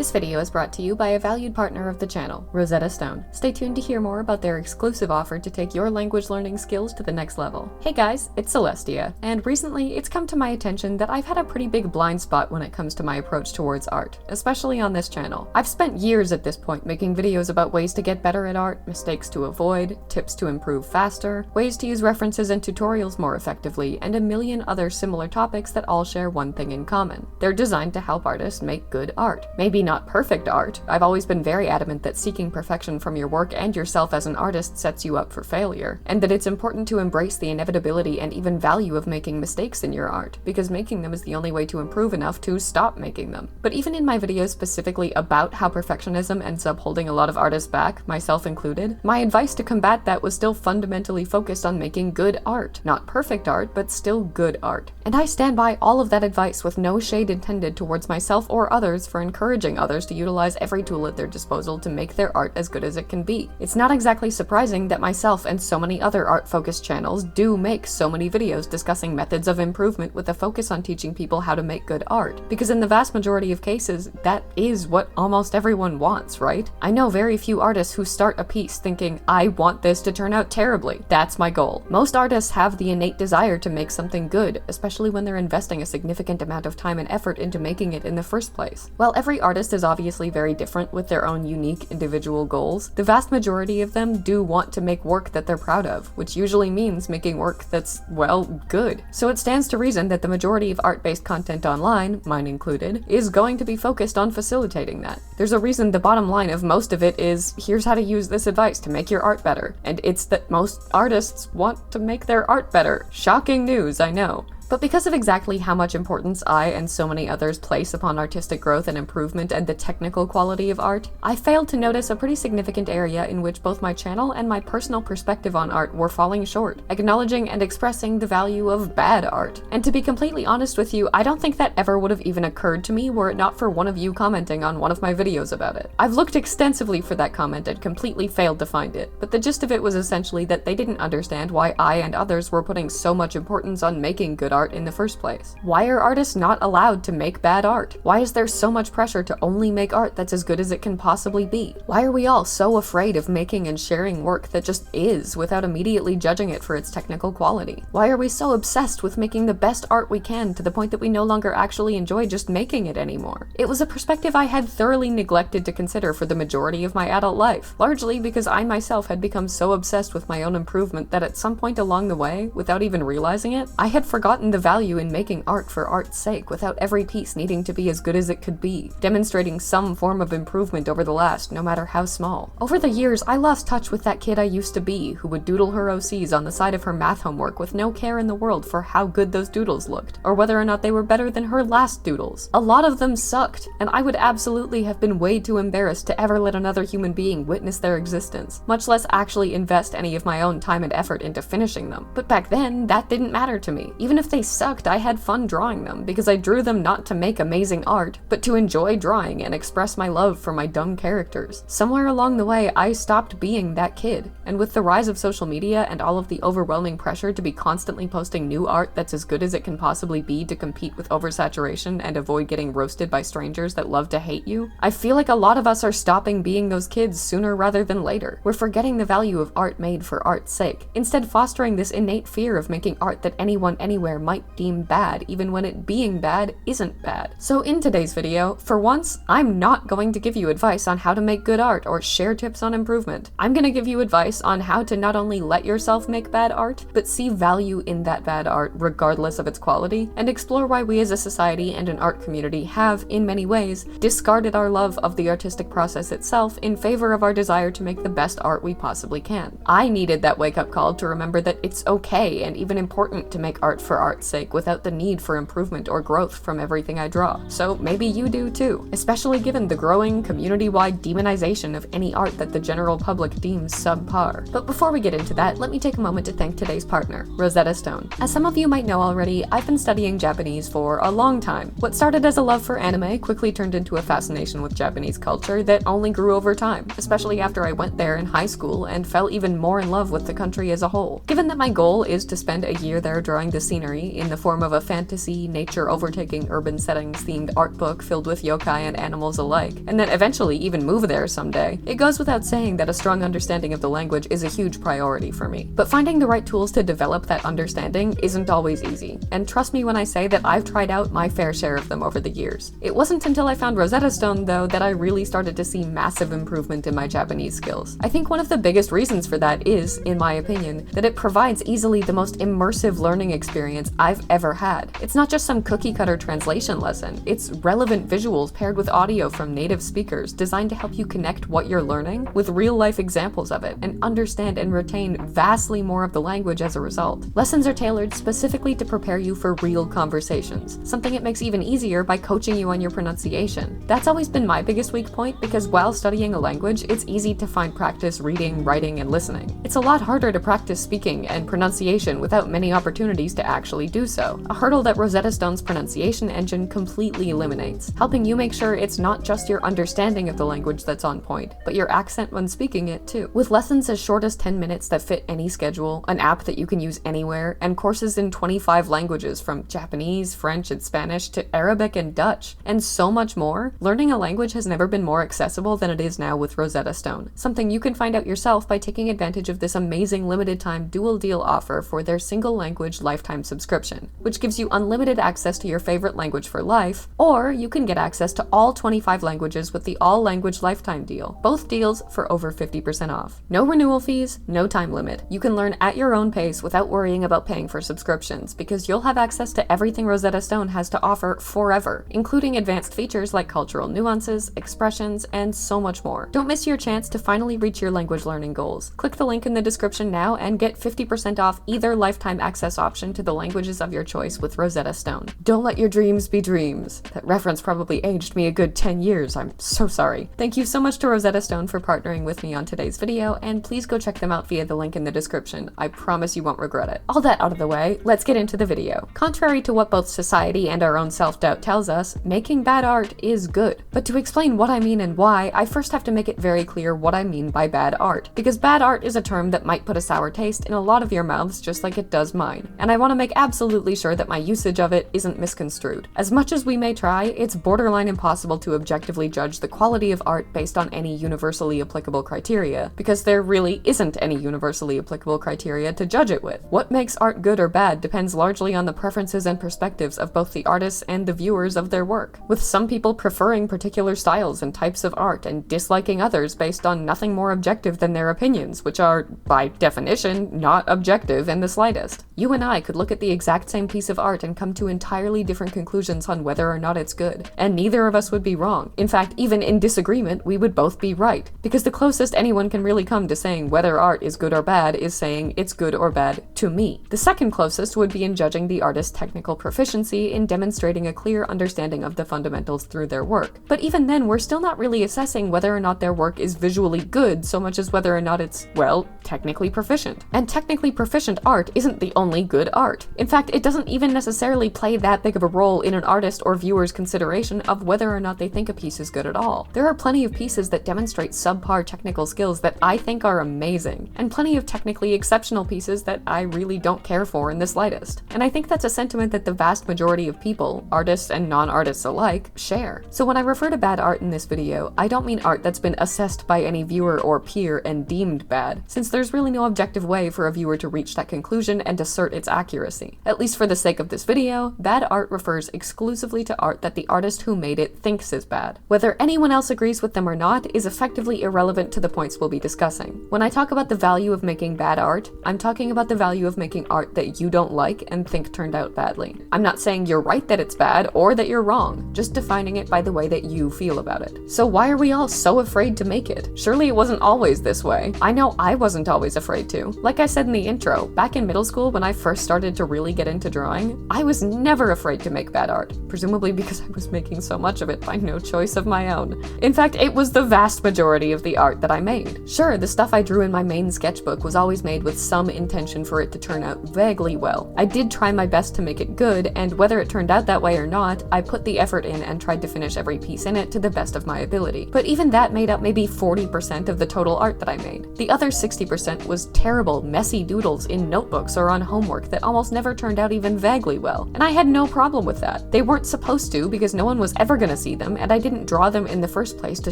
This video is brought to you by a valued partner of the channel, Rosetta Stone. Stay tuned to hear more about their exclusive offer to take your language learning skills to the next level. Hey guys, it's Celestia, and recently it's come to my attention that I've had a pretty big blind spot when it comes to my approach towards art, especially on this channel. I've spent years at this point making videos about ways to get better at art, mistakes to avoid, tips to improve faster, ways to use references and tutorials more effectively, and a million other similar topics that all share one thing in common. They're designed to help artists make good art. Maybe not perfect art. I've always been very adamant that seeking perfection from your work and yourself as an artist sets you up for failure, and that it's important to embrace the inevitability and even value of making mistakes in your art, because making them is the only way to improve enough to stop making them. But even in my videos specifically about how perfectionism ends up holding a lot of artists back, myself included, my advice to combat that was still fundamentally focused on making good art. Not perfect art, but still good art. And I stand by all of that advice with no shade intended towards myself or others for encouraging others to utilize every tool at their disposal to make their art as good as it can be. It's not exactly surprising that myself and so many other art-focused channels do make so many videos discussing methods of improvement with a focus on teaching people how to make good art, because in the vast majority of cases, that is what almost everyone wants, right? I know very few artists who start a piece thinking, I want this to turn out terribly. That's my goal. Most artists have the innate desire to make something good, especially when they're investing a significant amount of time and effort into making it in the first place. While every artist is obviously very different with their own unique individual goals, the vast majority of them do want to make work that they're proud of, which usually means making work that's, well, good. So it stands to reason that the majority of art-based content online, mine included, is going to be focused on facilitating that. There's a reason the bottom line of most of it is, here's how to use this advice to make your art better, and it's that most artists want to make their art better. Shocking news, I know. But because of exactly how much importance I and so many others place upon artistic growth and improvement and the technical quality of art, I failed to notice a pretty significant area in which both my channel and my personal perspective on art were falling short, acknowledging and expressing the value of bad art. And to be completely honest with you, I don't think that ever would have even occurred to me were it not for one of you commenting on one of my videos about it. I've looked extensively for that comment and completely failed to find it, but the gist of it was essentially that they didn't understand why I and others were putting so much importance on making good art in the first place. Why are artists not allowed to make bad art? Why is there so much pressure to only make art that's as good as it can possibly be? Why are we all so afraid of making and sharing work that just is without immediately judging it for its technical quality? Why are we so obsessed with making the best art we can to the point that we no longer actually enjoy just making it anymore? It was a perspective I had thoroughly neglected to consider for the majority of my adult life, largely because I myself had become so obsessed with my own improvement that at some point along the way, without even realizing it, I had forgotten the value in making art for art's sake without every piece needing to be as good as it could be, demonstrating some form of improvement over the last, no matter how small. Over the years, I lost touch with that kid I used to be, who would doodle her OCs on the side of her math homework with no care in the world for how good those doodles looked, or whether or not they were better than her last doodles. A lot of them sucked, and I would absolutely have been way too embarrassed to ever let another human being witness their existence, much less actually invest any of my own time and effort into finishing them. But back then, that didn't matter to me. Even if they sucked, I had fun drawing them, because I drew them not to make amazing art, but to enjoy drawing and express my love for my dumb characters. Somewhere along the way, I stopped being that kid, and with the rise of social media and all of the overwhelming pressure to be constantly posting new art that's as good as it can possibly be to compete with oversaturation and avoid getting roasted by strangers that love to hate you, I feel like a lot of us are stopping being those kids sooner rather than later. We're forgetting the value of art made for art's sake, instead fostering this innate fear of making art that anyone anywhere might deem bad, even when it being bad isn't bad. So in today's video, for once, I'm not going to give you advice on how to make good art or share tips on improvement. I'm gonna give you advice on how to not only let yourself make bad art, but see value in that bad art regardless of its quality, and explore why we as a society and an art community have, in many ways, discarded our love of the artistic process itself in favor of our desire to make the best art we possibly can. I needed that wake-up call to remember that it's okay and even important to make art for art's sake without the need for improvement or growth from everything I draw. So maybe you do too, especially given the growing community-wide demonization of any art that the general public deems subpar. But before we get into that, let me take a moment to thank today's partner, Rosetta Stone. As some of you might know already, I've been studying Japanese for a long time. What started as a love for anime quickly turned into a fascination with Japanese culture that only grew over time, especially after I went there in high school and fell even more in love with the country as a whole. Given that my goal is to spend a year there drawing the scenery memory in the form of a fantasy, nature overtaking urban settings themed art book filled with yokai and animals alike, and then eventually even move there someday, it goes without saying that a strong understanding of the language is a huge priority for me. But finding the right tools to develop that understanding isn't always easy, and trust me when I say that I've tried out my fair share of them over the years. It wasn't until I found Rosetta Stone, though, that I really started to see massive improvement in my Japanese skills. I think one of the biggest reasons for that is, in my opinion, that it provides easily the most immersive learning experience I've ever had. It's not just some cookie-cutter translation lesson, it's relevant visuals paired with audio from native speakers designed to help you connect what you're learning with real-life examples of it and understand and retain vastly more of the language as a result. Lessons are tailored specifically to prepare you for real conversations, something it makes even easier by coaching you on your pronunciation. That's always been my biggest weak point because while studying a language, it's easy to find practice reading, writing, and listening. It's a lot harder to practice speaking and pronunciation without many opportunities to actually do so, a hurdle that Rosetta Stone's pronunciation engine completely eliminates, helping you make sure it's not just your understanding of the language that's on point, but your accent when speaking it too. With lessons as short as 10 minutes that fit any schedule, an app that you can use anywhere, and courses in 25 languages from Japanese, French, and Spanish to Arabic and Dutch, and so much more, learning a language has never been more accessible than it is now with Rosetta Stone, something you can find out yourself by taking advantage of this amazing limited-time dual deal offer for their single language lifetime subscription, which gives you unlimited access to your favorite language for life, or you can get access to all 25 languages with the all-language lifetime deal, both deals for over 50% off. No renewal fees, no time limit. You can learn at your own pace without worrying about paying for subscriptions, because you'll have access to everything Rosetta Stone has to offer forever, including advanced features like cultural nuances, expressions, and so much more. Don't miss your chance to finally reach your language learning goals. Click the link in the description now and get 50% off either lifetime access option to the languages of your choice with Rosetta Stone. Don't let your dreams be dreams. That reference probably aged me a good 10 years. I'm so sorry. Thank you so much to Rosetta Stone for partnering with me on today's video, and please go check them out via the link in the description. I promise you won't regret it. All that out of the way, let's get into the video. Contrary to what both society and our own self-doubt tells us, making bad art is good. But to explain what I mean and why, I first have to make it very clear what I mean by bad art, because bad art is a term that might put a sour taste in a lot of your mouths just like it does mine, and I want to make absolutely sure that my usage of it isn't misconstrued. As much as we may try, it's borderline impossible to objectively judge the quality of art based on any universally applicable criteria, because there really isn't any universally applicable criteria to judge it with. What makes art good or bad depends largely on the preferences and perspectives of both the artists and the viewers of their work, with some people preferring particular styles and types of art and disliking others based on nothing more objective than their opinions, which are, by definition, not objective in the slightest. You and I could look at the exact same piece of art and come to entirely different conclusions on whether or not it's good, and neither of us would be wrong. In fact, even in disagreement, we would both be right, because the closest anyone can really come to saying whether art is good or bad is saying it's good or bad to me. The second closest would be in judging the artist's technical proficiency in demonstrating a clear understanding of the fundamentals through their work. But even then, we're still not really assessing whether or not their work is visually good so much as whether or not it's, well, technically proficient. And technically proficient art isn't the only good art. In fact, it doesn't even necessarily play that big of a role in an artist or viewer's consideration of whether or not they think a piece is good at all. There are plenty of pieces that demonstrate subpar technical skills that I think are amazing, and plenty of technically exceptional pieces that I really don't care for in the slightest. And I think that's a sentiment that the vast majority of people, artists and non-artists alike, share. So when I refer to bad art in this video, I don't mean art that's been assessed by any viewer or peer and deemed bad, since there's really no objective way for a viewer to reach that conclusion and assert its accuracy. At least for the sake of this video, bad art refers exclusively to art that the artist who made it thinks is bad. Whether anyone else agrees with them or not is effectively irrelevant to the points we'll be discussing. When I talk about the value of making bad art, I'm talking about the value of making art that you don't like and think turned out badly. I'm not saying you're right that it's bad or that you're wrong, just defining it by the way that you feel about it. So why are we all so afraid to make it? Surely it wasn't always this way. I know I wasn't always afraid to. Like I said in the intro, back in middle school when I first started to really get into drawing, I was never afraid to make bad art, presumably because I was making so much of it by no choice of my own. In fact, it was the vast majority of the art that I made. Sure, the stuff I drew in my main sketchbook was always made with some intention for it it to turn out vaguely well. I did try my best to make it good, and whether it turned out that way or not, I put the effort in and tried to finish every piece in it to the best of my ability. But even that made up maybe 40% of the total art that I made. The other 60% was terrible, messy doodles in notebooks or on homework that almost never turned out even vaguely well, and I had no problem with that. They weren't supposed to because no one was ever gonna see them, and I didn't draw them in the first place to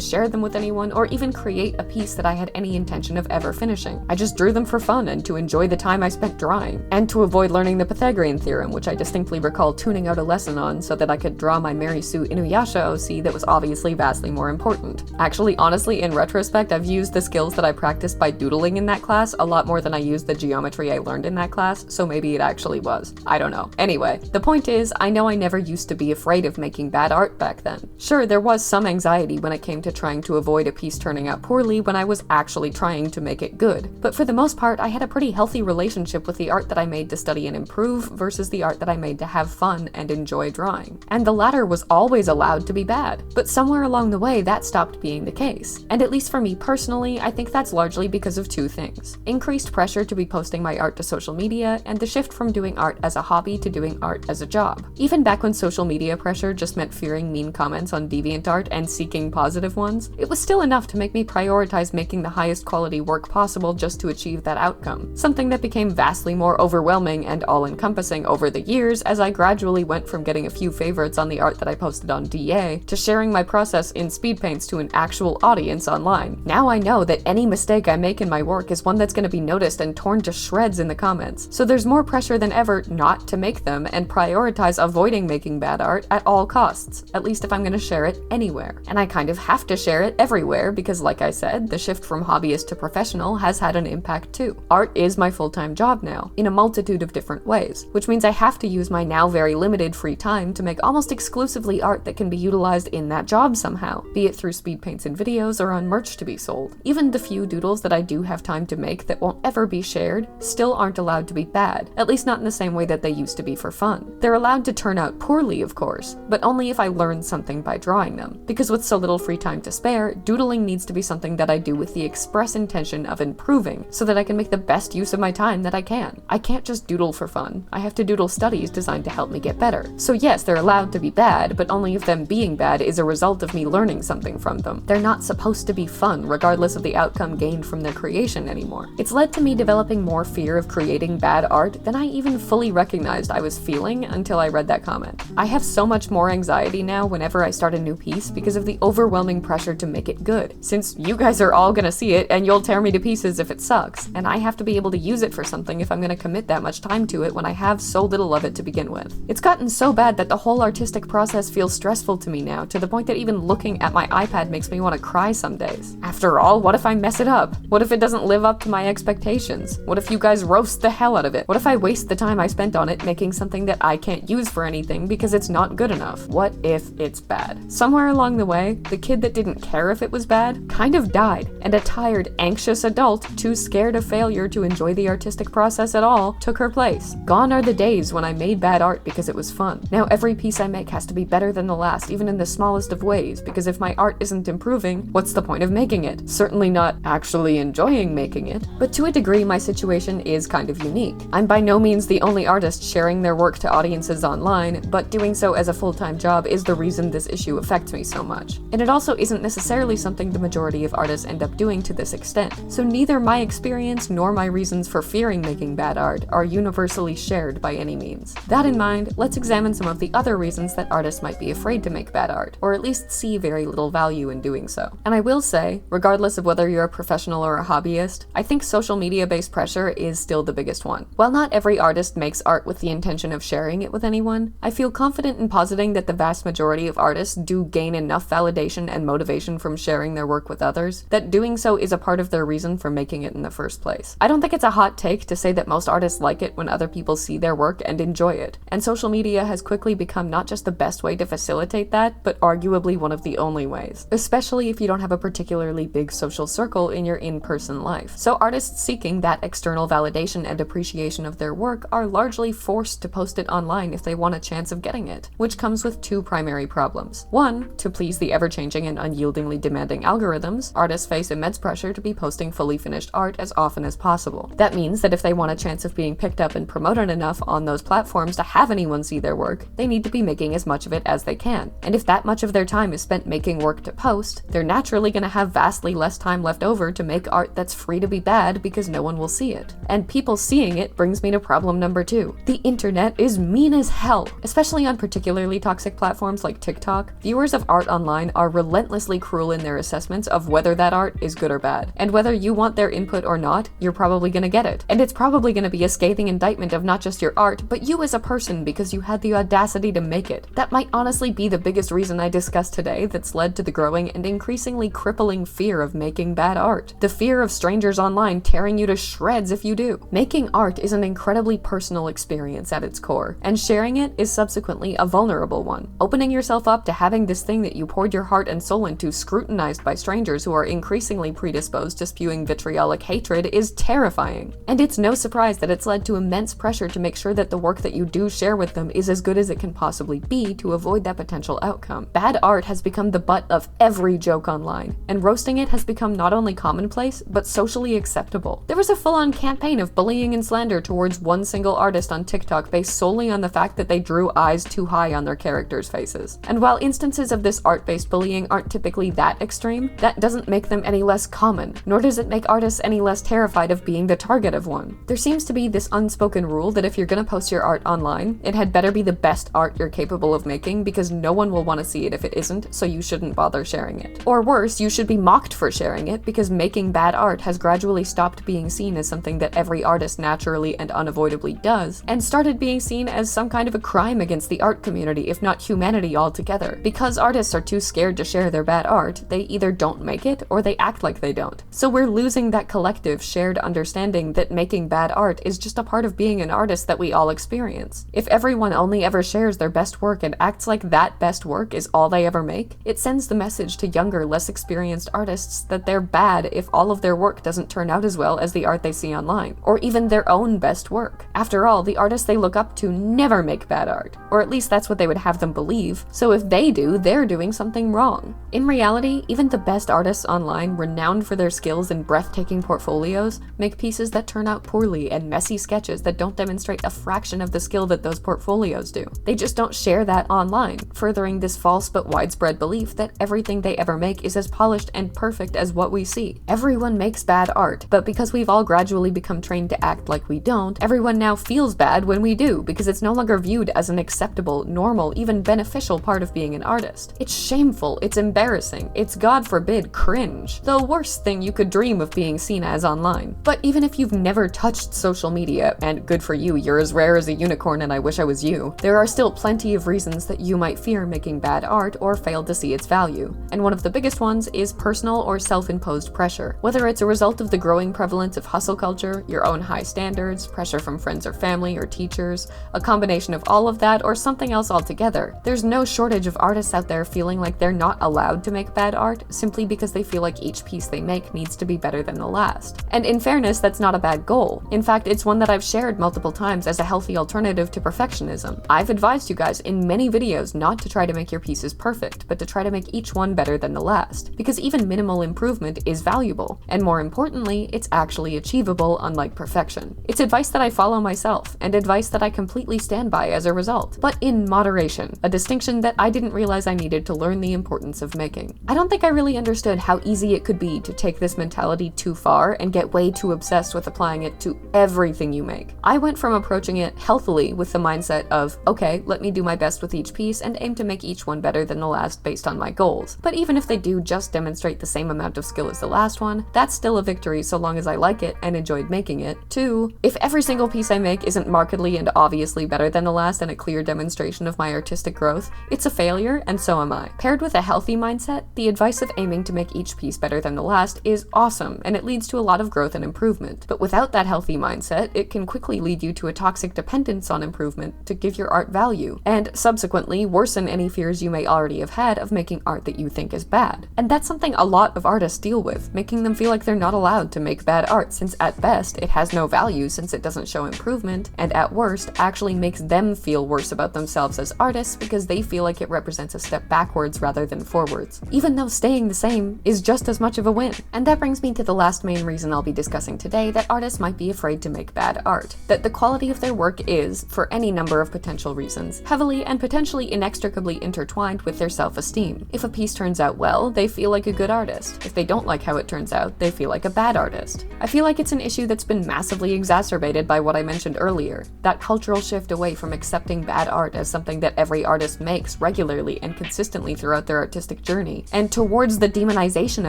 share them with anyone or even create a piece that I had any intention of ever finishing. I just drew them for fun and to enjoy the time I spent drawing, and to avoid learning the Pythagorean theorem, which I distinctly recall tuning out a lesson on so that I could draw my Mary Sue Inuyasha OC that was obviously vastly more important. Actually, honestly, in retrospect, I've used the skills that I practiced by doodling in that class a lot more than I used the geometry I learned in that class, so maybe it actually was. I don't know. Anyway, the point is, I know I never used to be afraid of making bad art back then. Sure, there was some anxiety when it came to trying to avoid a piece turning out poorly when I was actually trying to make it good, but for the most part, I had a pretty healthy relationship with the art that I made to study and improve versus the art that I made to have fun and enjoy drawing. And the latter was always allowed to be bad, but somewhere along the way that stopped being the case. And at least for me personally, I think that's largely because of two things: increased pressure to be posting my art to social media, and the shift from doing art as a hobby to doing art as a job. Even back when social media pressure just meant fearing mean comments on DeviantArt and seeking positive ones, it was still enough to make me prioritize making the highest quality work possible just to achieve that outcome, something that became vastly more overwhelming and all-encompassing over the years as I gradually went from getting a few favorites on the art that I posted on DA to sharing my process in SPEEDPAINTs to an actual audience online. Now I know that any mistake I make in my work is one that's going to be noticed and torn to shreds in the comments, so there's more pressure than ever not to make them and prioritize avoiding making bad art at all costs, at least if I'm going to share it anywhere. And I kind of have to share it everywhere because, like I said, the shift from hobbyist to professional has had an impact too. Art is my full-time job now, in a multitude of different ways, which means I have to use my now very limited free time to make almost exclusively art that can be utilized in that job somehow, be it through speed paints and videos or on merch to be sold. Even the few doodles that I do have time to make that won't ever be shared still aren't allowed to be bad, at least not in the same way that they used to be for fun. They're allowed to turn out poorly, of course, but only if I learn something by drawing them, because with so little free time to spare, doodling needs to be something that I do with the express intention of improving, so that I can make the best use of my time that I can. I can't just doodle for fun. I have to doodle studies designed to help me get better. So yes, they're allowed to be bad, but only if them being bad is a result of me learning something from them. They're not supposed to be fun, regardless of the outcome gained from their creation anymore. It's led to me developing more fear of creating bad art than I even fully recognized I was feeling until I read that comment. I have so much more anxiety now whenever I start a new piece because of the overwhelming pressure to make it good, since you guys are all gonna see it and you'll tear me to pieces if it sucks, and I have to be able to use it for something if I'm gonna commit that much time to it when I have so little of it to begin with. It's gotten so bad that the whole artistic process feels stressful to me now, to the point that even looking at my iPad makes me want to cry some days. After all, what if I mess it up? What if it doesn't live up to my expectations? What if you guys roast the hell out of it? What if I waste the time I spent on it making something that I can't use for anything because it's not good enough? What if it's bad? Somewhere along the way, the kid that didn't care if it was bad kind of died, and a tired, anxious adult too scared of failure to enjoy the artistic process at all took her place. Gone are the days when I made bad art because it was fun. Now every piece I make has to be better than the last, even in the smallest of ways, because if my art isn't improving, what's the point of making it? Certainly not actually enjoying making it. But to a degree, my situation is kind of unique. I'm by no means the only artist sharing their work to audiences online, but doing so as a full-time job is the reason this issue affects me so much. And it also isn't necessarily something the majority of artists end up doing to this extent, so neither my experience nor my reasons for fearing making bad art are universally shared by any means. That in mind, let's examine some of the other reasons that artists might be afraid to make bad art, or at least see very little value in doing so. And I will say, regardless of whether you're a professional or a hobbyist, I think social media-based pressure is still the biggest one. While not every artist makes art with the intention of sharing it with anyone, I feel confident in positing that the vast majority of artists do gain enough validation and motivation from sharing their work with others that doing so is a part of their reason for making it in the first place. I don't think it's a hot take to say that most artists like it when other people see their work and enjoy it, and social media has quickly become not just the best way to facilitate that, but arguably one of the only ways, especially if you don't have a particularly big social circle in your in-person life. So artists seeking that external validation and appreciation of their work are largely forced to post it online if they want a chance of getting it, which comes with two primary problems. One, to please the ever-changing and unyieldingly demanding algorithms, artists face immense pressure to be posting fully finished art as often as possible. That means that if if they want a chance of being picked up and promoted enough on those platforms to have anyone see their work, they need to be making as much of it as they can. And if that much of their time is spent making work to post, they're naturally going to have vastly less time left over to make art that's free to be bad because no one will see it. And people seeing it brings me to problem number 2. The internet is mean as hell. Especially on particularly toxic platforms like TikTok, viewers of art online are relentlessly cruel in their assessments of whether that art is good or bad. And whether you want their input or not, you're probably going to get it. And it's probably going to be a scathing indictment of not just your art, but you as a person because you had the audacity to make it. That might honestly be the biggest reason I discussed today that's led to the growing and increasingly crippling fear of making bad art. The fear of strangers online tearing you to shreds if you do. Making art is an incredibly personal experience at its core, and sharing it is subsequently a vulnerable one. Opening yourself up to having this thing that you poured your heart and soul into scrutinized by strangers who are increasingly predisposed to spewing vitriolic hatred is terrifying. And it's no surprise that it's led to immense pressure to make sure that the work that you do share with them is as good as it can possibly be to avoid that potential outcome. Bad art has become the butt of every joke online, and roasting it has become not only commonplace, but socially acceptable. There was a full-on campaign of bullying and slander towards one single artist on TikTok based solely on the fact that they drew eyes too high on their characters' faces. And while instances of this art-based bullying aren't typically that extreme, that doesn't make them any less common, nor does it make artists any less terrified of being the target of one. There seems to be this unspoken rule that if you're gonna post your art online, it had better be the best art you're capable of making because no one will want to see it if it isn't, so you shouldn't bother sharing it. Or worse, you should be mocked for sharing it because making bad art has gradually stopped being seen as something that every artist naturally and unavoidably does, and started being seen as some kind of a crime against the art community, if not humanity altogether. Because artists are too scared to share their bad art, they either don't make it or they act like they don't. So we're losing that collective shared understanding that making bad art is just a part of being an artist that we all experience. If everyone only ever shares their best work and acts like that best work is all they ever make, it sends the message to younger, less experienced artists that they're bad if all of their work doesn't turn out as well as the art they see online, or even their own best work. After all, the artists they look up to never make bad art, or at least that's what they would have them believe, so if they do, they're doing something wrong. In reality, even the best artists online, renowned for their skills and breathtaking portfolios, make pieces that turn out poorly and messy sketches that don't demonstrate a fraction of the skill that those portfolios do. They just don't share that online, furthering this false but widespread belief that everything they ever make is as polished and perfect as what we see. Everyone makes bad art, but because we've all gradually become trained to act like we don't, everyone now feels bad when we do, because it's no longer viewed as an acceptable, normal, even beneficial part of being an artist. It's shameful, it's embarrassing, it's God forbid cringe, the worst thing you could dream of being seen as online. But even if you've never touched social media, and good for you, you're as rare as a unicorn and I wish I was you, there are still plenty of reasons that you might fear making bad art or fail to see its value. And one of the biggest ones is personal or self-imposed pressure. Whether it's a result of the growing prevalence of hustle culture, your own high standards, pressure from friends or family or teachers, a combination of all of that, or something else altogether, there's no shortage of artists out there feeling like they're not allowed to make bad art simply because they feel like each piece they make needs to be better than the last. And in fairness, that's not a bad goal. In fact, it's one that I've shared multiple times as a healthy alternative to perfectionism. I've advised you guys in many videos not to try to make your pieces perfect, but to try to make each one better than the last, because even minimal improvement is valuable, and more importantly, it's actually achievable, unlike perfection. It's advice that I follow myself, and advice that I completely stand by as a result, but in moderation, a distinction that I didn't realize I needed to learn the importance of making. I don't think I really understood how easy it could be to take this mentality too far and get way too obsessed with applying it to everything you make. I went from approaching it healthily with the mindset of, okay, let me do my best with each piece and aim to make each one better than the last based on my goals. But even if they do just demonstrate the same amount of skill as the last one, that's still a victory so long as I like it and enjoyed making it. 2, if every single piece I make isn't markedly and obviously better than the last and a clear demonstration of my artistic growth, it's a failure and so am I. Paired with a healthy mindset, the advice of aiming to make each piece better than the last is awesome and it leads to a lot of growth and improvement. But without that healthy mindset, it can quickly lead you to a toxic dependence on improvement to give your art value, and subsequently worsen any fears you may already have had of making art that you think is bad. And that's something a lot of artists deal with, making them feel like they're not allowed to make bad art since at best it has no value since it doesn't show improvement, and at worst actually makes them feel worse about themselves as artists because they feel like it represents a step backwards rather than forwards, even though staying the same is just as much of a win. And that brings me to the last main reason I'll be discussing today that artists might might be afraid to make bad art, that the quality of their work is, for any number of potential reasons, heavily and potentially inextricably intertwined with their self-esteem. If a piece turns out well, they feel like a good artist. If they don't like how it turns out, they feel like a bad artist. I feel like it's an issue that's been massively exacerbated by what I mentioned earlier, that cultural shift away from accepting bad art as something that every artist makes regularly and consistently throughout their artistic journey, and towards the demonization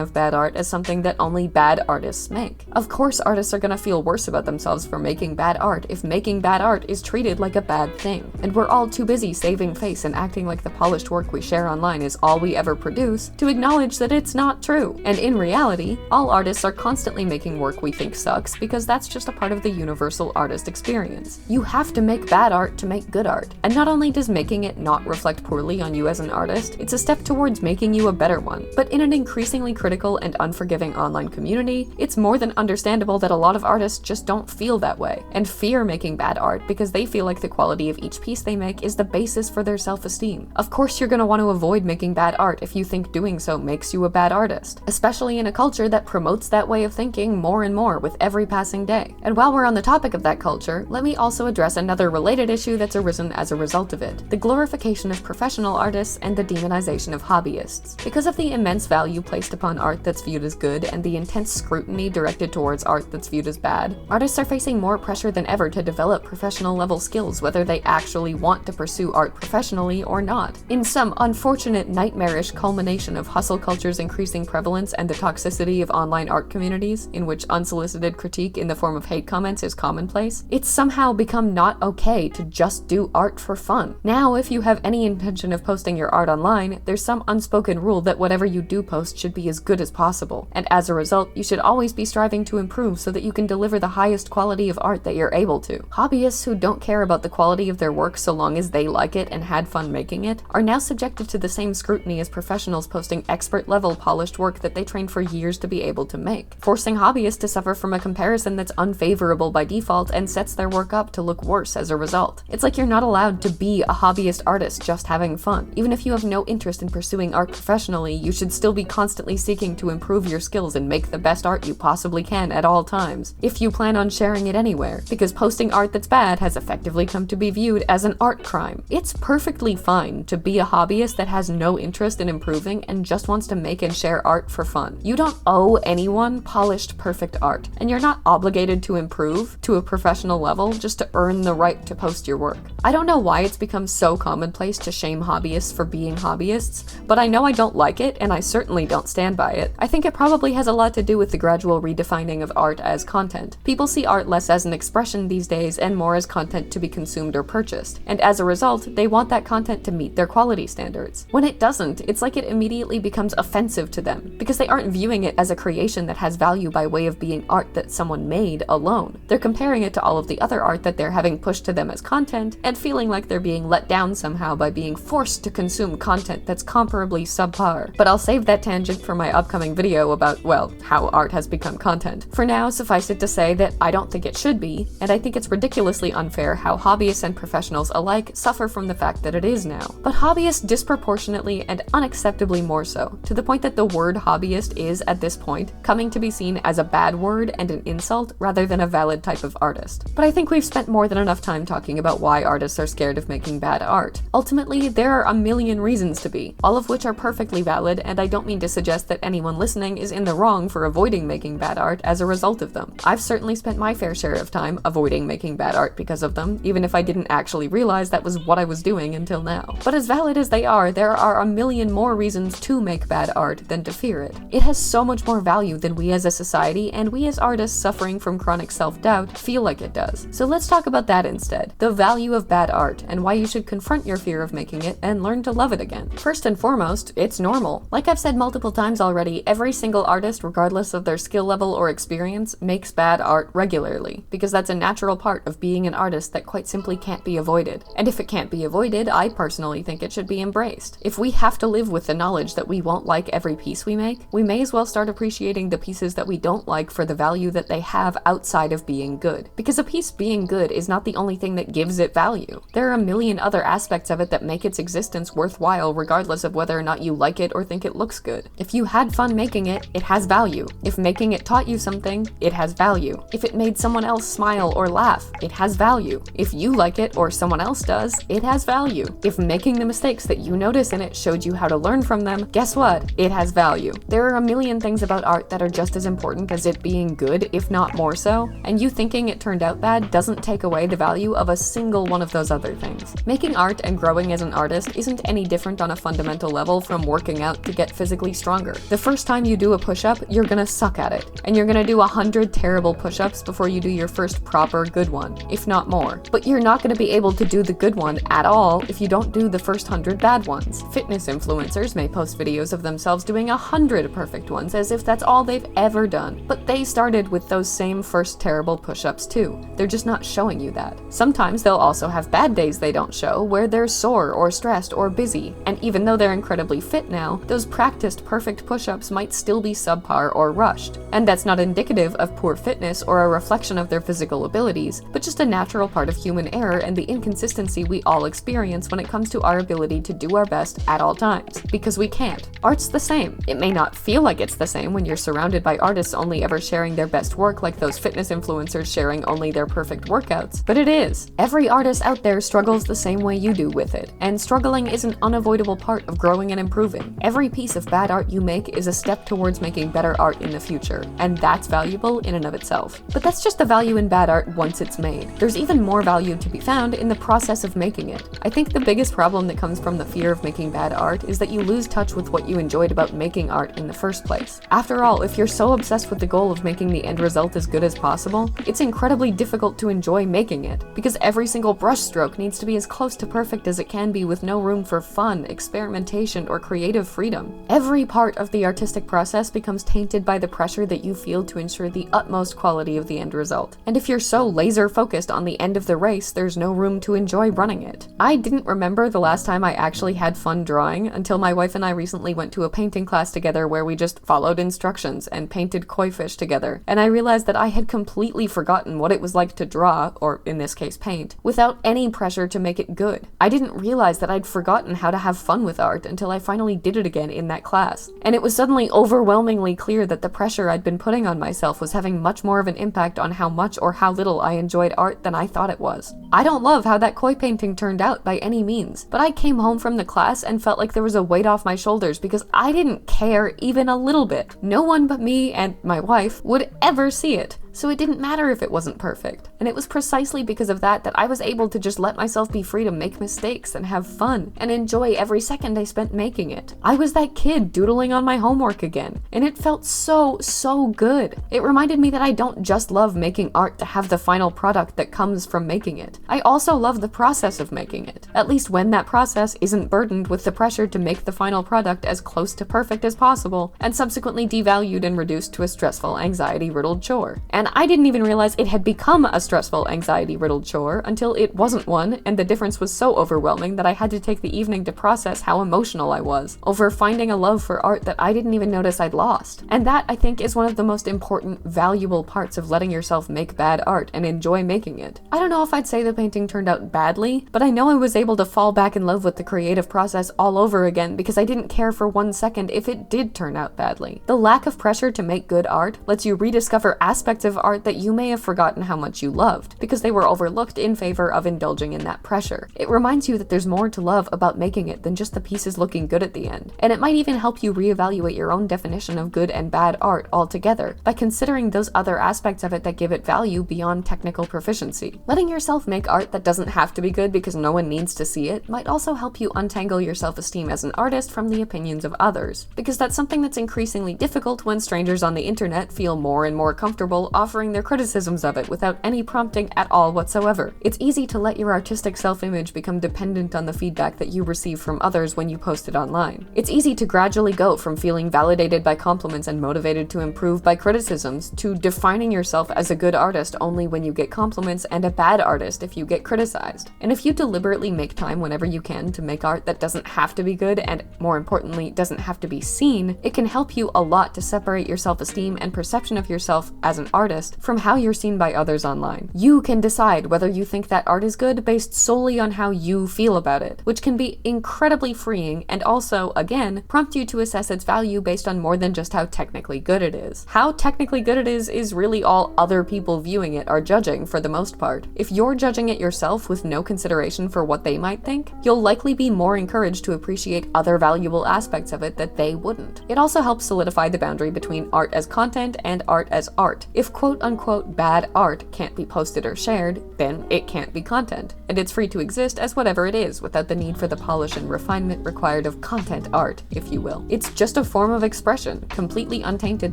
of bad art as something that only bad artists make. Of course, artists are gonna feel worse about themselves for making bad art if making bad art is treated like a bad thing, and we're all too busy saving face and acting like the polished work we share online is all we ever produce to acknowledge that it's not true. And in reality, all artists are constantly making work we think sucks because that's just a part of the universal artist experience. You have to make bad art to make good art, and not only does making it not reflect poorly on you as an artist, it's a step towards making you a better one. But in an increasingly critical and unforgiving online community, it's more than understandable that a lot of artists just don't feel that way, and fear making bad art because they feel like the quality of each piece they make is the basis for their self-esteem. Of course you're gonna want to avoid making bad art if you think doing so makes you a bad artist, especially in a culture that promotes that way of thinking more and more with every passing day. And while we're on the topic of that culture, let me also address another related issue that's arisen as a result of it: the glorification of professional artists and the demonization of hobbyists. Because of the immense value placed upon art that's viewed as good and the intense scrutiny directed towards art that's viewed as bad, artists are facing more pressure than ever to develop professional level skills whether they actually want to pursue art professionally or not. In some unfortunate nightmarish culmination of hustle culture's increasing prevalence and the toxicity of online art communities, in which unsolicited critique in the form of hate comments is commonplace, it's somehow become not okay to just do art for fun. Now, if you have any intention of posting your art online, there's some unspoken rule that whatever you do post should be as good as possible, and as a result, you should always be striving to improve so that you can deliver the highest quality of art that you're able to. Hobbyists who don't care about the quality of their work so long as they like it and had fun making it are now subjected to the same scrutiny as professionals posting expert-level polished work that they trained for years to be able to make, forcing hobbyists to suffer from a comparison that's unfavorable by default and sets their work up to look worse as a result. It's like you're not allowed to be a hobbyist artist just having fun. Even if you have no interest in pursuing art professionally, you should still be constantly seeking to improve your skills and make the best art you possibly can at all times, if you plan on sharing it anywhere, because posting art that's bad has effectively come to be viewed as an art crime. It's perfectly fine to be a hobbyist that has no interest in improving and just wants to make and share art for fun. You don't owe anyone polished, perfect art, and you're not obligated to improve to a professional level just to earn the right to post your work. I don't know why it's become so commonplace to shame hobbyists for being hobbyists, but I know I don't like it, and I certainly don't stand by it. I think it probably has a lot to do with the gradual redefining of art as content. People see art less as an expression these days and more as content to be consumed or purchased, and as a result, they want that content to meet their quality standards. When it doesn't, it's like it immediately becomes offensive to them, because they aren't viewing it as a creation that has value by way of being art that someone made alone. They're comparing it to all of the other art that they're having pushed to them as content, and feeling like they're being let down somehow by being forced to consume content that's comparably subpar. But I'll save that tangent for my upcoming video about, well, how art has become content. For now, suffice it to say that I don't think it should be, and I think it's ridiculously unfair how hobbyists and professionals alike suffer from the fact that it is now. But hobbyists disproportionately and unacceptably more so, to the point that the word hobbyist is, at this point, coming to be seen as a bad word and an insult rather than a valid type of artist. But I think we've spent more than enough time talking about why artists are scared of making bad art. Ultimately, there are a million reasons to be, all of which are perfectly valid, and I don't mean to suggest that anyone listening is in the wrong for avoiding making bad art as a result of them. I've certainly spent my fair share of time avoiding making bad art because of them, even if I didn't actually realize that was what I was doing until now. But as valid as they are, there are a million more reasons to make bad art than to fear it. It has so much more value than we as a society, and we as artists suffering from chronic self-doubt feel like it does. So let's talk about that instead. The value of bad art, and why you should confront your fear of making it and learn to love it again. First and foremost, it's normal. Like I've said multiple times already, every single artist, regardless of their skill level or experience, makes bad art regularly, because that's a natural part of being an artist that quite simply can't be avoided. And if it can't be avoided, I personally think it should be embraced. If we have to live with the knowledge that we won't like every piece we make, we may as well start appreciating the pieces that we don't like for the value that they have outside of being good. Because a piece being good is not the only thing that gives it value. There are a million other aspects of it that make its existence worthwhile regardless of whether or not you like it or think it looks good. If you had fun making it, it has value. If making it taught you something, it has value. value. If it made someone else smile or laugh, it has value. If you like it or someone else does, it has value. If making the mistakes that you notice in it showed you how to learn from them, guess what? It has value. There are a million things about art that are just as important as it being good, if not more so, and you thinking it turned out bad doesn't take away the value of a single one of those other things. Making art and growing as an artist isn't any different on a fundamental level from working out to get physically stronger. The first time you do a push-up, you're gonna suck at it, and you're gonna do 100 terrible push-ups before you do your first proper good one, if not more. But you're not gonna be able to do the good one at all if you don't do the first 100 bad ones. Fitness influencers may post videos of themselves doing 100 perfect ones as if that's all they've ever done, but they started with those same first terrible push-ups too. They're just not showing you that. Sometimes they'll also have bad days they don't show, where they're sore or stressed or busy, and even though they're incredibly fit now, those practiced perfect push-ups might still be subpar or rushed. And that's not indicative of poor fitness or a reflection of their physical abilities, but just a natural part of human error and the inconsistency we all experience when it comes to our ability to do our best at all times. Because we can't. Art's the same. It may not feel like it's the same when you're surrounded by artists only ever sharing their best work like those fitness influencers sharing only their perfect workouts, but it is. Every artist out there struggles the same way you do with it, and struggling is an unavoidable part of growing and improving. Every piece of bad art you make is a step towards making better art in the future, and that's valuable in and of itself. But that's just the value in bad art once it's made. There's even more value to be found in the process of making it. I think the biggest problem that comes from the fear of making bad art is that you lose touch with what you enjoyed about making art in the first place. After all, if you're so obsessed with the goal of making the end result as good as possible, it's incredibly difficult to enjoy making it, because every single brush stroke needs to be as close to perfect as it can be with no room for fun, experimentation, or creative freedom. Every part of the artistic process becomes tainted by the pressure that you feel to ensure the utmost quality of the end result. And if you're so laser focused on the end of the race, there's no room to enjoy running it. I didn't remember the last time I actually had fun drawing until my wife and I recently went to a painting class together where we just followed instructions and painted koi fish together, and I realized that I had completely forgotten what it was like to draw, or in this case paint, without any pressure to make it good. I didn't realize that I'd forgotten how to have fun with art until I finally did it again in that class, and it was suddenly overwhelmingly clear that the pressure I'd been putting on myself was having much more of an impact on how much or how little I enjoyed art than I thought it was. I don't love how that koi painting turned out by any means, but I came home from the class and felt like there was a weight off my shoulders because I didn't care even a little bit. No one but me and my wife would ever see it. So it didn't matter if it wasn't perfect. And it was precisely because of that I was able to just let myself be free to make mistakes and have fun and enjoy every second I spent making it. I was that kid doodling on my homework again, and it felt so good. It reminded me that I don't just love making art to have the final product that comes from making it. I also love the process of making it, at least when that process isn't burdened with the pressure to make the final product as close to perfect as possible and subsequently devalued and reduced to a stressful, anxiety-riddled chore. And I didn't even realize it had become a stressful, anxiety-riddled chore until it wasn't one, and the difference was so overwhelming that I had to take the evening to process how emotional I was over finding a love for art that I didn't even notice I'd lost. And that, I think, is one of the most important, valuable parts of letting yourself make bad art and enjoy making it. I don't know if I'd say the painting turned out badly, but I know I was able to fall back in love with the creative process all over again because I didn't care for 1 second if it did turn out badly. The lack of pressure to make good art lets you rediscover aspects of art that you may have forgotten how much you loved, because they were overlooked in favor of indulging in that pressure. It reminds you that there's more to love about making it than just the pieces looking good at the end. And it might even help you reevaluate your own definition of good and bad art altogether, by considering those other aspects of it that give it value beyond technical proficiency. Letting yourself make art that doesn't have to be good because no one needs to see it might also help you untangle your self-esteem as an artist from the opinions of others, because that's something that's increasingly difficult when strangers on the internet feel more and more comfortable offering their criticisms of it without any prompting at all whatsoever. It's easy to let your artistic self-image become dependent on the feedback that you receive from others when you post it online. It's easy to gradually go from feeling validated by compliments and motivated to improve by criticisms to defining yourself as a good artist only when you get compliments and a bad artist if you get criticized. And if you deliberately make time whenever you can to make art that doesn't have to be good and, more importantly, doesn't have to be seen, it can help you a lot to separate your self-esteem and perception of yourself as an artist from how you're seen by others online. fine. You can decide whether you think that art is good based solely on how you feel about it, which can be incredibly freeing and also, again, prompt you to assess its value based on more than just how technically good it is. How technically good it is really all other people viewing it are judging for the most part. If you're judging it yourself with no consideration for what they might think, you'll likely be more encouraged to appreciate other valuable aspects of it that they wouldn't. It also helps solidify the boundary between art as content and art as art. If quote-unquote bad art can't be posted or shared, then it can't be content, and it's free to exist as whatever it is without the need for the polish and refinement required of content art, if you will. It's just a form of expression, completely untainted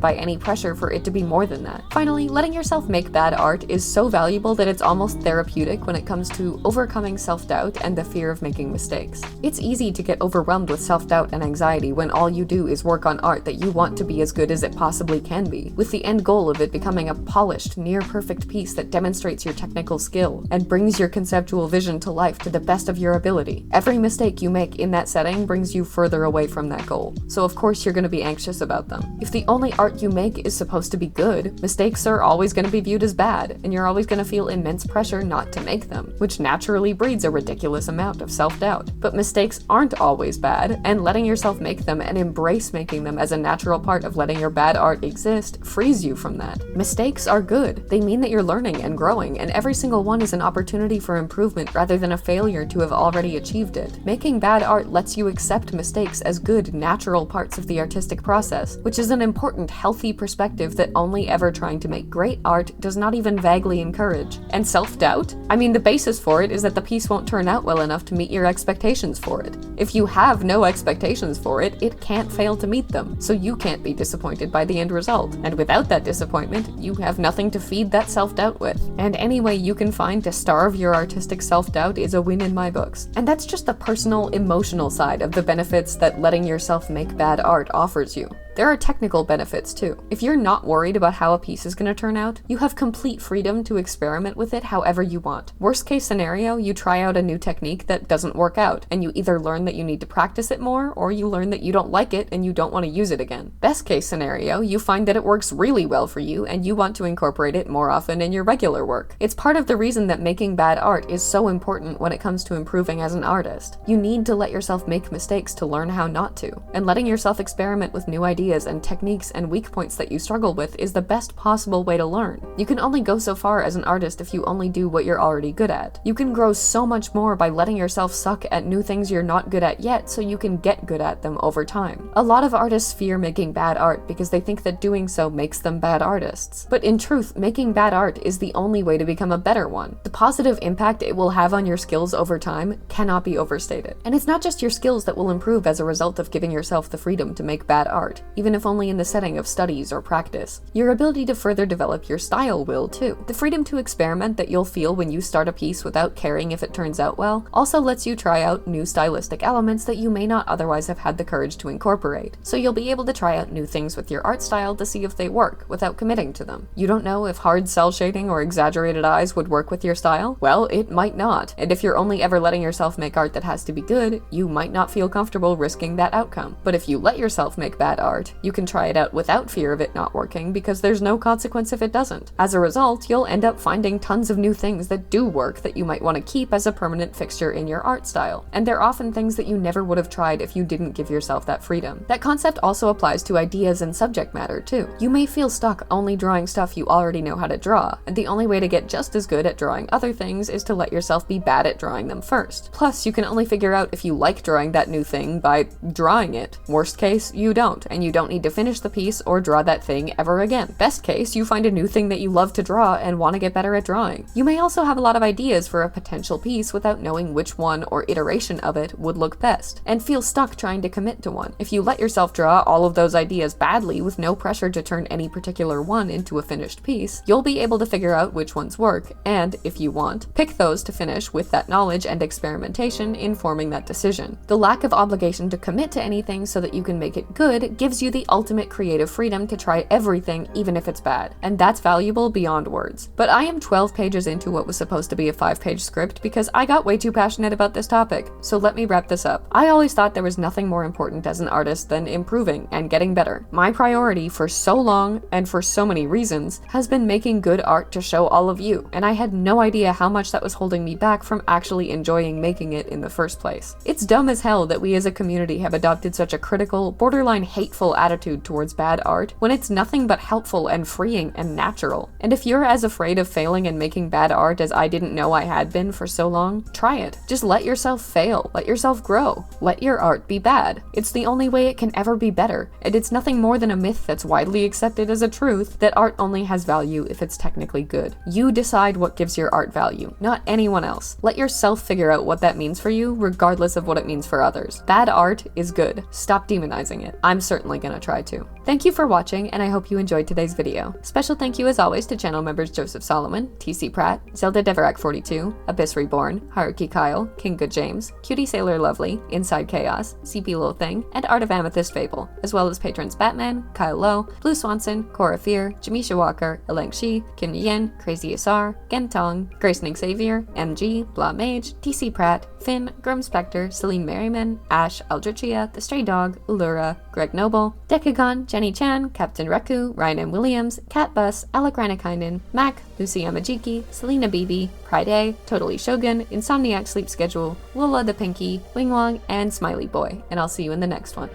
by any pressure for it to be more than that. Finally, letting yourself make bad art is so valuable that it's almost therapeutic when it comes to overcoming self-doubt and the fear of making mistakes. It's easy to get overwhelmed with self-doubt and anxiety when all you do is work on art that you want to be as good as it possibly can be, with the end goal of it becoming a polished, near-perfect piece that demonstrates your technical skill and brings your conceptual vision to life to the best of your ability. Every mistake you make in that setting brings you further away from that goal, so of course you're going to be anxious about them. If the only art you make is supposed to be good, mistakes are always going to be viewed as bad, and you're always going to feel immense pressure not to make them, which naturally breeds a ridiculous amount of self-doubt. But mistakes aren't always bad, and letting yourself make them and embrace making them as a natural part of letting your bad art exist frees you from that. Mistakes are good. They mean that you're learning and growing, and every single one is an opportunity for improvement rather than a failure to have already achieved it. Making bad art lets you accept mistakes as good, natural parts of the artistic process, which is an important, healthy perspective that only ever trying to make great art does not even vaguely encourage. And self-doubt? I mean, the basis for it is that the piece won't turn out well enough to meet your expectations for it. If you have no expectations for it, it can't fail to meet them, so you can't be disappointed by the end result. And without that disappointment, you have nothing to feed that self-doubt with. And any way you can find to starve your artistic self-doubt is a win in my books. And that's just the personal, emotional side of the benefits that letting yourself make bad art offers you. There are technical benefits too. If you're not worried about how a piece is going to turn out, you have complete freedom to experiment with it however you want. Worst case scenario, you try out a new technique that doesn't work out, and you either learn that you need to practice it more, or you learn that you don't like it and you don't want to use it again. Best case scenario, you find that it works really well for you and you want to incorporate it more often in your regular work. It's part of the reason that making bad art is so important when it comes to improving as an artist. You need to let yourself make mistakes to learn how not to, and letting yourself experiment with new ideas and techniques and weak points that you struggle with is the best possible way to learn. You can only go so far as an artist if you only do what you're already good at. You can grow so much more by letting yourself suck at new things you're not good at yet so you can get good at them over time. A lot of artists fear making bad art because they think that doing so makes them bad artists. But in truth, making bad art is the only way to become a better one. The positive impact it will have on your skills over time cannot be overstated. And it's not just your skills that will improve as a result of giving yourself the freedom to make bad art, even if only in the setting of studies or practice. Your ability to further develop your style will too. The freedom to experiment that you'll feel when you start a piece without caring if it turns out well also lets you try out new stylistic elements that you may not otherwise have had the courage to incorporate. So you'll be able to try out new things with your art style to see if they work without committing to them. You don't know if hard cell shading or exaggerated eyes would work with your style? Well, it might not. And if you're only ever letting yourself make art that has to be good, you might not feel comfortable risking that outcome. But if you let yourself make bad art, you can try it out without fear of it not working because there's no consequence if it doesn't. As a result, you'll end up finding tons of new things that do work that you might want to keep as a permanent fixture in your art style. And they're often things that you never would have tried if you didn't give yourself that freedom. That concept also applies to ideas and subject matter too. You may feel stuck only drawing stuff you already know how to draw, and the only way to get just as good at drawing other things is to let yourself be bad at drawing them first. Plus, you can only figure out if you like drawing that new thing by drawing it. Worst case, you don't, and you don't need to finish the piece or draw that thing ever again. Best case, you find a new thing that you love to draw and want to get better at drawing. You may also have a lot of ideas for a potential piece without knowing which one or iteration of it would look best, and feel stuck trying to commit to one. If you let yourself draw all of those ideas badly with no pressure to turn any particular one into a finished piece, you'll be able to figure out which ones work, and, if you want, pick those to finish with that knowledge and experimentation informing that decision. The lack of obligation to commit to anything so that you can make it good gives gives you the ultimate creative freedom to try everything even if it's bad, and that's valuable beyond words. But I am 12 pages into what was supposed to be a 5-page script because I got way too passionate about this topic, so let me wrap this up. I always thought there was nothing more important as an artist than improving and getting better. My priority for so long, and for so many reasons, has been making good art to show all of you, and I had no idea how much that was holding me back from actually enjoying making it in the first place. It's dumb as hell that we as a community have adopted such a critical, borderline hateful attitude towards bad art when it's nothing but helpful and freeing and natural. And if you're as afraid of failing and making bad art as I didn't know I had been for so long, try it. Just let yourself fail, let yourself grow, let your art be bad. It's the only way it can ever be better, and it's nothing more than a myth that's widely accepted as a truth that art only has value if it's technically good. You decide what gives your art value, not anyone else. Let yourself figure out what that means for you, regardless of what it means for others. Bad art is good. Stop demonizing it. I'm certainly gonna try to. Thank you for watching, and I hope you enjoyed today's video. Special thank you as always to channel members Joseph Solomon, TC Pratt, Zelda Deverak42, Abyss Reborn, Haruki Kyle, King Good James, Cutie Sailor Lovely, Inside Chaos, CP Lil Thing, and Art of Amethyst Fable, as well as patrons Batman, Kyle Lowe, Blue Swanson, Cora Fear, Jamisha Walker, Eleng Shi, Kim Yen, Crazy Asar, Gentong, Gracening Xavier, MG, Blah Mage, TC Pratt, Finn, Grim Spectre, Celine Merriman, Ash, Aldrichia, The Stray Dog, Ulura, Greg Noble, Decagon, Jenny Chan, Captain Reku, Ryan M. Williams, Cat Bus, Alec Ranakainen, Mac, Lucy Yamajiki, Selena Beebe, Pride A, Totally Shogun, Insomniac Sleep Schedule, Lola the Pinky, Wing Wong, and Smiley Boy, and I'll see you in the next one.